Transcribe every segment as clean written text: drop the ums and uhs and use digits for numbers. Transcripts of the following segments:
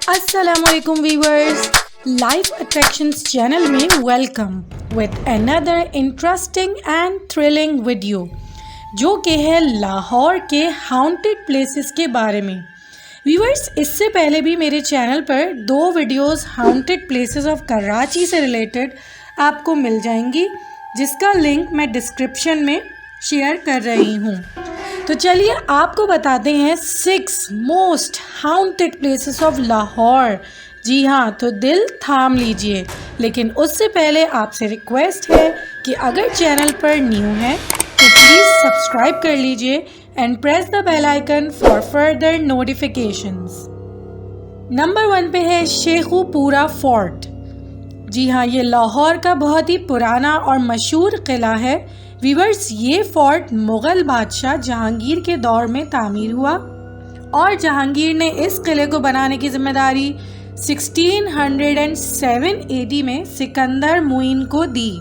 السلام علیکم viewers, life attractions channel میں welcome with another interesting and thrilling video جو کہ ہے لاہور کے ہانٹڈ پلیسز کے بارے میں۔ ویورز، اس سے پہلے بھی میرے channel per 2 videos haunted places of Karachi سے ریلیٹڈ آپ کو مل جائیں گی، جس کا لنک میں ڈسکرپشن میں شیئر کر رہی ہوں۔ تو چلیے آپ کو بتاتے ہیں 6 most haunted places of Lahore. جی ہاں، تو دل تھام لیجئے، لیکن اس سے پہلے آپ سے ریکویسٹ ہے کہ اگر چینل پر نیو ہے تو پلیز سبسکرائب کر لیجئے and press the bell icon for further notifications. Number 1 پہ ہے شیخو پورہ فورٹ۔ جی ہاں، یہ لاہور کا بہت ہی پرانا اور مشہور قلعہ ہے۔ ویورز، یہ فورٹ مغل بادشاہ جہانگیر کے دور میں تعمیر ہوا اور جہانگیر نے اس قلعے کو بنانے کی ذمہ داری 1607 AD میں سکندر معین کو دی۔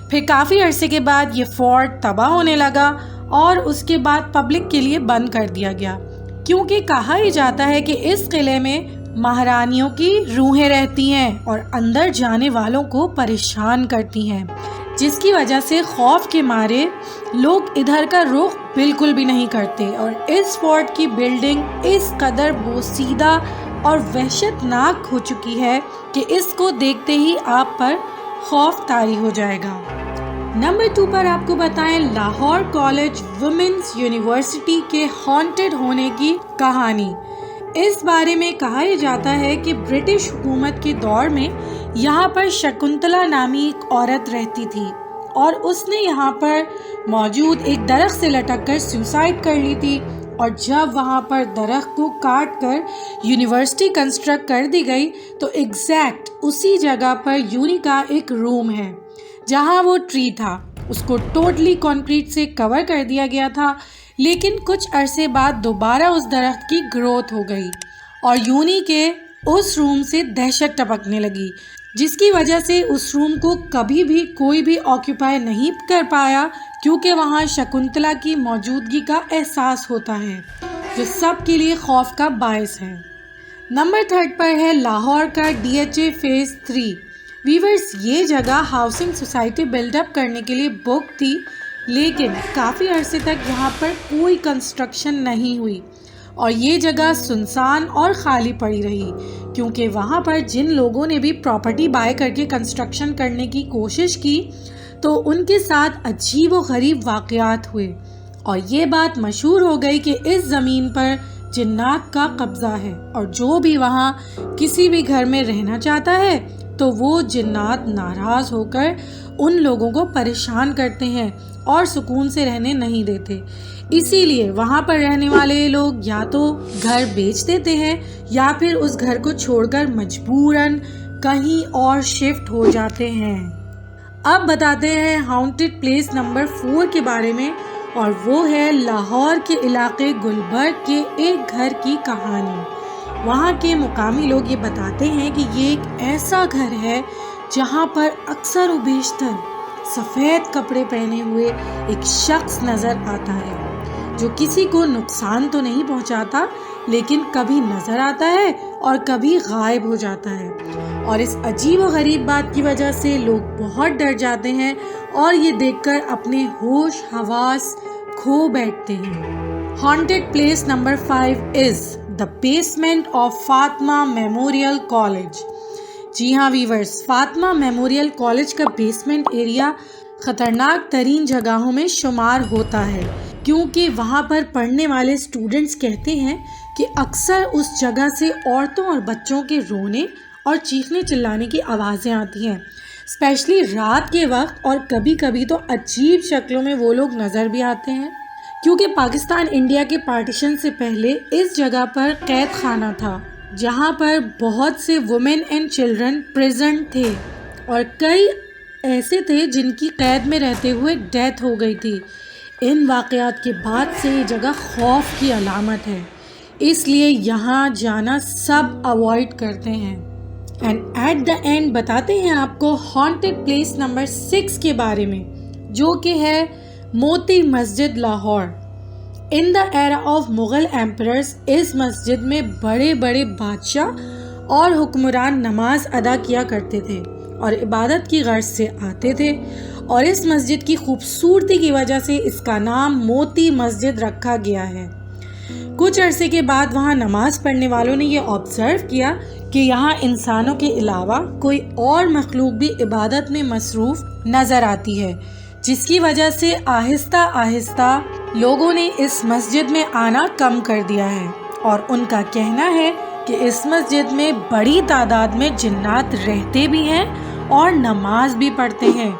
پھر کافی عرصے کے بعد یہ فورٹ تباہ ہونے لگا اور اس کے بعد پبلک کے لیے بند کر دیا گیا، کیونکہ کہا ہی جاتا ہے کہ اس قلعے میں مہارانیوں کی روحیں رہتی ہیں اور اندر جانے والوں کو پریشان کرتی ہیں، جس کی وجہ سے خوف کے مارے لوگ ادھر کا رخ بالکل بھی نہیں کرتے۔ اور اس فورٹ کی بلڈنگ اس قدر بوسیدہ اور وحشت ناک ہو چکی ہے کہ اس کو دیکھتے ہی آپ پر خوف طاری ہو جائے گا۔ نمبر 2 پر آپ کو بتائیں لاہور کالج ویمنز یونیورسٹی کے ہانٹڈ ہونے کی کہانی۔ اس بارے میں کہا جاتا ہے کہ برٹش حکومت کے دور میں یہاں پر شکنتلا نامی ایک عورت رہتی تھی اور اس نے یہاں پر موجود ایک درخت سے لٹک کر سوسائڈ کر لی تھی، اور جب وہاں پر درخت کو کاٹ کر یونیورسٹی کنسٹرکٹ کر دی گئی تو ایگزیکٹ اسی جگہ پر یونی کا ایک روم ہے جہاں وہ ٹری تھا، اس کو ٹوٹلی کنکریٹ سے کور کر دیا گیا تھا، لیکن کچھ عرصے بعد دوبارہ اس درخت کی گروتھ ہو گئی اور یونی کے اس روم سے دہشت ٹپکنے لگی، جس کی وجہ سے اس روم کو کبھی بھی کوئی بھی آکیوپائی نہیں کر پایا، کیونکہ وہاں شکنتلا کی موجودگی کا احساس ہوتا ہے جو سب کے لیے خوف کا باعث ہے۔ نمبر 3 پر ہے لاہور کا DHA فیز 3۔ ویورز، یہ جگہ ہاؤسنگ سوسائٹی بلڈ اپ کرنے کے لیے بک تھی، لیکن کافی عرصے تک یہاں پر کوئی کنسٹرکشن نہیں ہوئی اور یہ جگہ سنسان اور خالی پڑی رہی، کیونکہ وہاں پر جن لوگوں نے بھی پراپرٹی بائی کر کے کنسٹرکشن کرنے کی کوشش کی تو ان کے ساتھ عجیب و غریب واقعات ہوئے اور یہ بات مشہور ہو گئی کہ اس زمین پر جنات کا قبضہ ہے، اور جو بھی وہاں کسی بھی گھر میں رہنا چاہتا ہے تو وہ جنات ناراض ہو کر ان لوگوں کو پریشان کرتے ہیں اور سکون سے رہنے نہیں دیتے۔ اسی لیے وہاں پر رہنے والے لوگ یا تو گھر بیچ دیتے ہیں یا پھر اس گھر کو چھوڑ کر مجبوراً کہیں اور شفٹ ہو جاتے ہیں۔ اب بتاتے ہیں ہانٹڈ پلیس نمبر 4 کے بارے میں، اور وہ ہے لاہور کے علاقے گلبرگ کے ایک گھر کی کہانی۔ وہاں کے مقامی لوگ یہ بتاتے ہیں کہ یہ ایک ایسا گھر ہے جہاں پر اکثر و بیشتر سفید کپڑے پہنے ہوئے ایک شخص نظر آتا ہے، جو کسی کو نقصان تو نہیں پہنچاتا لیکن کبھی نظر آتا ہے اور کبھی غائب ہو جاتا ہے، اور اس عجیب و غریب بات کی وجہ سے لوگ بہت ڈر جاتے ہیں اور یہ دیکھ کر اپنے ہوش حواس کھو بیٹھتے ہیں۔ Haunted place number 5 is the basement of Fatima Memorial College. جی ہاں ویورز، فاطمہ میموریل کالج کا بیسمنٹ ایریا خطرناک ترین جگہوں میں شمار ہوتا ہے، کیونکہ وہاں پر پڑھنے والے اسٹوڈنٹس کہتے ہیں کہ اکثر اس جگہ سے عورتوں اور بچوں کے رونے اور چیخنے چلانے کی آوازیں آتی ہیں، اسپیشلی رات کے وقت، اور کبھی کبھی تو عجیب شکلوں میں وہ لوگ نظر بھی آتے ہیں، کیونکہ پاکستان انڈیا کے پارٹیشن سے پہلے اس جگہ پر قید خانہ تھا جہاں پر بہت سے وومن اینڈ چلڈرن پریزنٹ تھے، اور کئی ایسے تھے جن کی قید میں رہتے ہوئے ڈیتھ ہو گئی تھی۔ ان واقعات کے بعد سے یہ جگہ خوف کی علامت ہے، اس لیے یہاں جانا سب اوائڈ کرتے ہیں۔ اینڈ ایٹ دا اینڈ بتاتے ہیں آپ کو ہانٹڈ پلیس نمبر 6 کے بارے میں، جو کہ ہے موتی مسجد لاہور۔ ان دا ایرا آف مغل ایمپررز اس مسجد میں بڑے بڑے بادشاہ اور حکمران نماز ادا کیا کرتے تھے اور عبادت کی غرض سے آتے تھے، اور اس مسجد کی خوبصورتی کی وجہ سے اس کا نام موتی مسجد رکھا گیا ہے۔ کچھ عرصے کے بعد وہاں نماز پڑھنے والوں نے یہ آبزرو کیا کہ یہاں انسانوں کے علاوہ کوئی اور مخلوق بھی عبادت میں مصروف نظر آتی ہے، جس کی وجہ سے آہستہ آہستہ لوگوں نے اس مسجد میں آنا کم کر دیا ہے، اور ان کا کہنا ہے کہ اس مسجد میں بڑی تعداد میں جنات رہتے بھی ہیں اور نماز بھی پڑھتے ہیں۔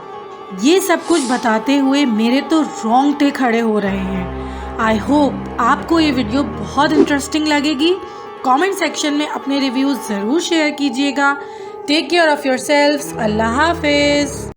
یہ سب کچھ بتاتے ہوئے میرے تو رونگٹے کھڑے ہو رہے ہیں۔ آئی ہوپ آپ کو یہ ویڈیو بہت انٹرسٹنگ لگے گی۔ کامنٹ سیکشن میں اپنے ریویوز ضرور شیئر کیجیے گا۔ Take care of yourselves. اللہ حافظ۔